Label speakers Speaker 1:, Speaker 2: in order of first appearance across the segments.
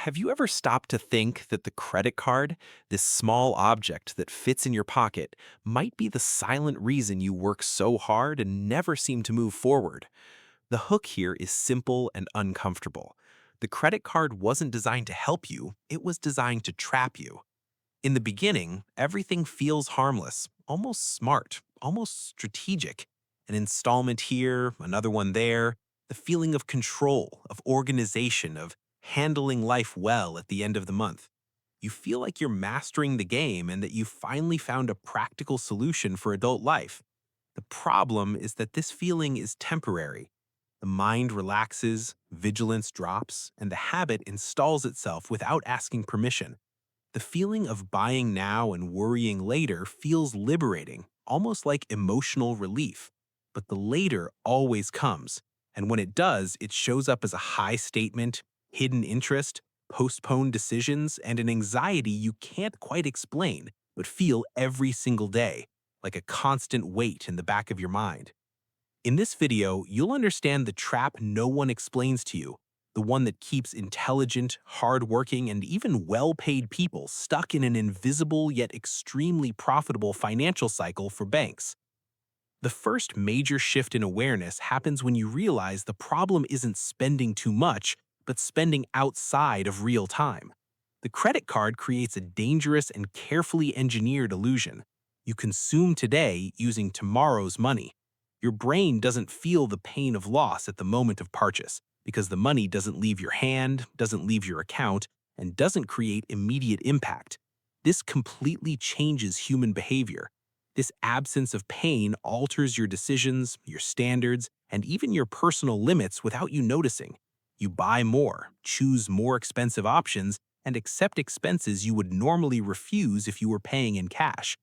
Speaker 1: Have you ever stopped to think that the credit card, this small object that fits in your pocket, might be the silent reason you work so hard and never seem to move forward? The hook here is simple and uncomfortable. The credit card wasn't designed to help you, it was designed to trap you. In the beginning, everything feels harmless, almost smart, almost strategic. An installment here, another one there, the feeling of control, of organization, of handling life well at the end of the month. You feel like you're mastering the game and that you finally found a practical solution for adult life. The problem is that this feeling is temporary. The mind relaxes, vigilance drops, and the habit installs itself without asking permission. The feeling of buying now and worrying later feels liberating, almost like emotional relief. But the later always comes, and when it does, it shows up as a high statement, hidden interest, postponed decisions, and an anxiety you can't quite explain, but feel every single day, like a constant weight in the back of your mind. In this video, you'll understand the trap no one explains to you, the one that keeps intelligent, hardworking, and even well-paid people stuck in an invisible yet extremely profitable financial cycle for banks. The first major shift in awareness happens when you realize the problem isn't spending too much, but spending outside of real time. The credit card creates a dangerous and carefully engineered illusion. You consume today using tomorrow's money. Your brain doesn't feel the pain of loss at the moment of purchase because the money doesn't leave your hand, doesn't leave your account, and doesn't create immediate impact. This completely changes human behavior. This absence of pain alters your decisions, your standards, and even your personal limits without you noticing. You buy more, choose more expensive options, and accept expenses you would normally refuse if you were paying in cash.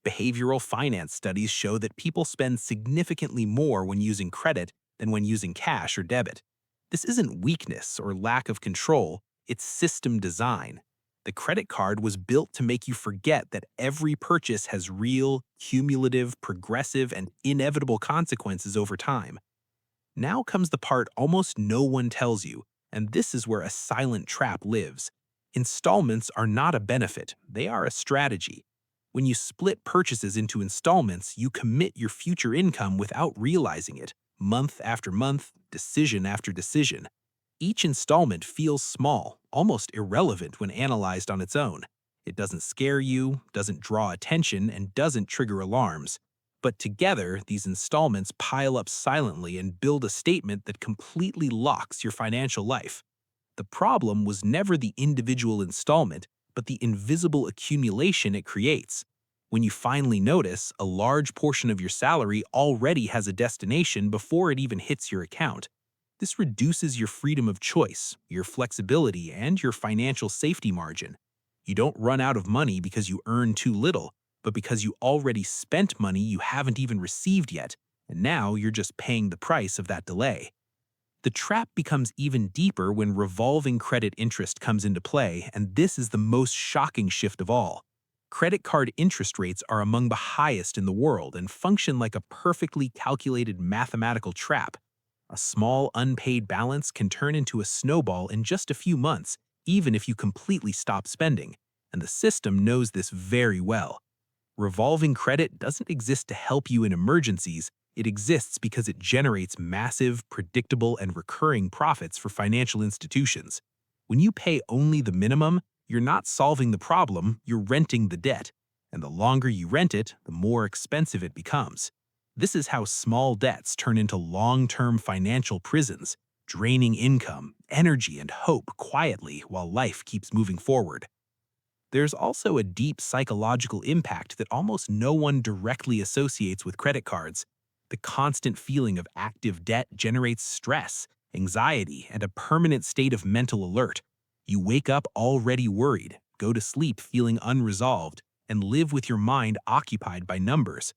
Speaker 1: Behavioral finance studies show that people spend significantly more when using credit than when using cash or debit. This isn't weakness or lack of control, it's system design. The credit card was built to make you forget that every purchase has real, cumulative, progressive, and inevitable consequences over time. Now comes the part almost no one tells you, and this is where a silent trap lives. Installments are not a benefit, they are a strategy. When you split purchases into installments, you commit your future income without realizing it, month after month, decision after decision. Each installment feels small, almost irrelevant when analyzed on its own. It doesn't scare you, doesn't draw attention, and doesn't trigger alarms. But together, these installments pile up silently and build a statement that completely locks your financial life. The problem was never the individual installment, but the invisible accumulation it creates. When you finally notice, a large portion of your salary already has a destination before it even hits your account. This reduces your freedom of choice, your flexibility, and your financial safety margin. You don't run out of money because you earn too little, but because you already spent money you haven't even received yet, and now you're just paying the price of that delay. The trap becomes even deeper when revolving credit interest comes into play, and this is the most shocking shift of all. Credit card interest rates are among the highest in the world and function like a perfectly calculated mathematical trap. A small unpaid balance can turn into a snowball in just a few months, even if you completely stop spending, and the system knows this very well. Revolving credit doesn't exist to help you in emergencies, it exists because it generates massive, predictable, and recurring profits for financial institutions. When you pay only the minimum, you're not solving the problem, you're renting the debt. And the longer you rent it, the more expensive it becomes. This is how small debts turn into long-term financial prisons, draining income, energy, and hope quietly while life keeps moving forward. There's also a deep psychological impact that almost no one directly associates with credit cards. The constant feeling of active debt generates stress, anxiety, and a permanent state of mental alert. You wake up already worried, go to sleep feeling unresolved, and live with your mind occupied by numbers.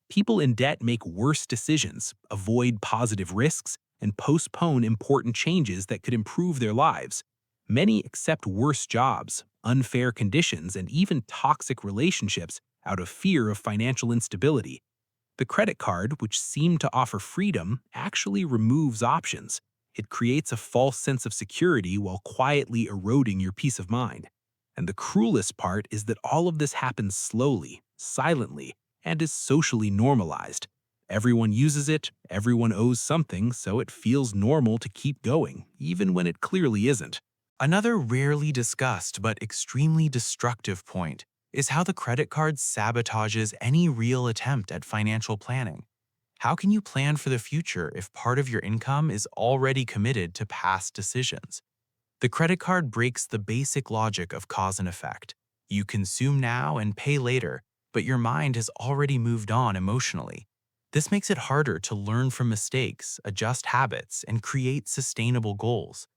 Speaker 1: People in debt make worse decisions, avoid positive risks, and postpone important changes that could improve their lives. Many accept worse jobs, unfair conditions, and even toxic relationships out of fear of financial instability. The credit card, which seemed to offer freedom, actually removes options. It creates a false sense of security while quietly eroding your peace of mind. And the cruelest part is that all of this happens slowly, silently, and is socially normalized. Everyone uses it, everyone owes something, so it feels normal to keep going, even when it clearly isn't. Another rarely discussed but extremely destructive point is how the credit card sabotages any real attempt at financial planning. How can you plan for the future if part of your income is already committed to past decisions? The credit card breaks the basic logic of cause and effect. You consume now and pay later, but your mind has already moved on emotionally. This makes it harder to learn from mistakes, adjust habits, and create sustainable goals.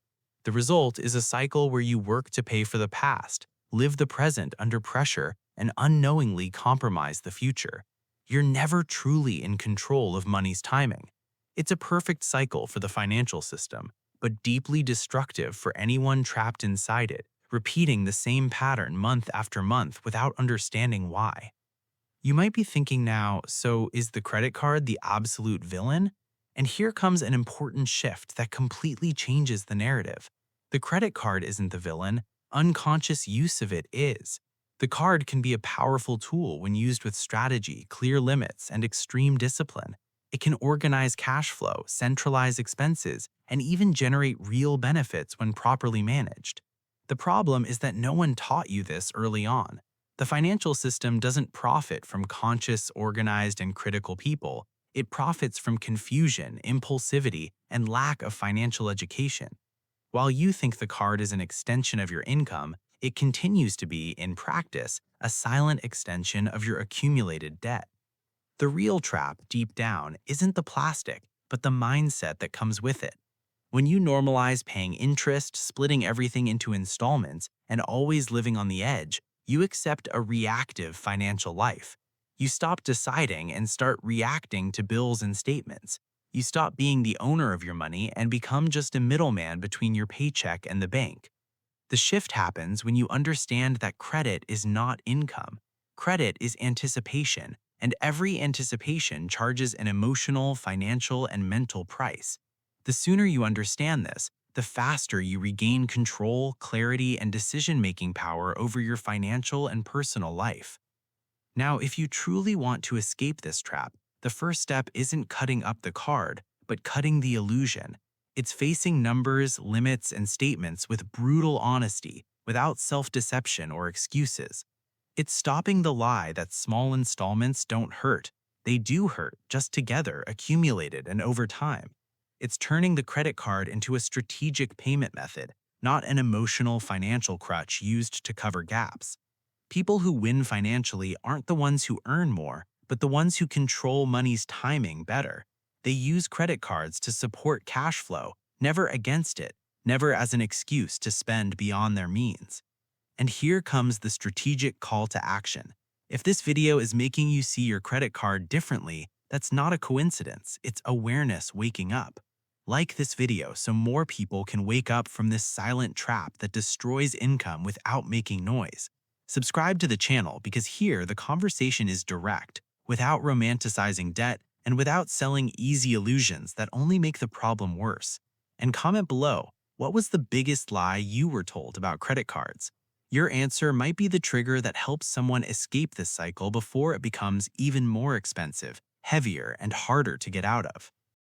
Speaker 1: The result is a cycle where you work to pay for the past, live the present under pressure, and unknowingly compromise the future. You're never truly in control of money's timing. It's a perfect cycle for the financial system, but deeply destructive for anyone trapped inside it, repeating the same pattern month after month without understanding why. You might be thinking now, so is the credit card the absolute villain? And here comes an important shift that completely changes the narrative. The credit card isn't the villain, unconscious use of it is. The card can be a powerful tool when used with strategy, clear limits, and extreme discipline. It can organize cash flow, centralize expenses, and even generate real benefits when properly managed. The problem is that no one taught you this early on. The financial system doesn't profit from conscious, organized, and critical people. It profits from confusion, impulsivity, and lack of financial education. While you think the card is an extension of your income, it continues to be, in practice, a silent extension of your accumulated debt. The real trap, deep down, isn't the plastic, but the mindset that comes with it. When you normalize paying interest, splitting everything into installments, and always living on the edge, you accept a reactive financial life. You stop deciding and start reacting to bills and statements. You stop being the owner of your money and become just a middleman between your paycheck and the bank. The shift happens when you understand that credit is not income. Credit is anticipation, and every anticipation charges an emotional, financial, and mental price. The sooner you understand this, the faster you regain control, clarity, and decision-making power over your financial and personal life. Now, if you truly want to escape this trap, the first step isn't cutting up the card, but cutting the illusion. It's facing numbers, limits, and statements with brutal honesty, without self-deception or excuses. It's stopping the lie that small installments don't hurt. They do hurt, just together, accumulated, and over time. It's turning the credit card into a strategic payment method, not an emotional financial crutch used to cover gaps. People who win financially aren't the ones who earn more, but the ones who control money's timing better. They use credit cards to support cash flow, never against it, never as an excuse to spend beyond their means. And here comes the strategic call to action. If this video is making you see your credit card differently, that's not a coincidence, it's awareness waking up. Like this video so more people can wake up from this silent trap that destroys income without making noise. Subscribe to the channel because here the conversation is direct, without romanticizing debt and without selling easy illusions that only make the problem worse. And comment below, what was the biggest lie you were told about credit cards? Your answer might be the trigger that helps someone escape this cycle before it becomes even more expensive, heavier, and harder to get out of.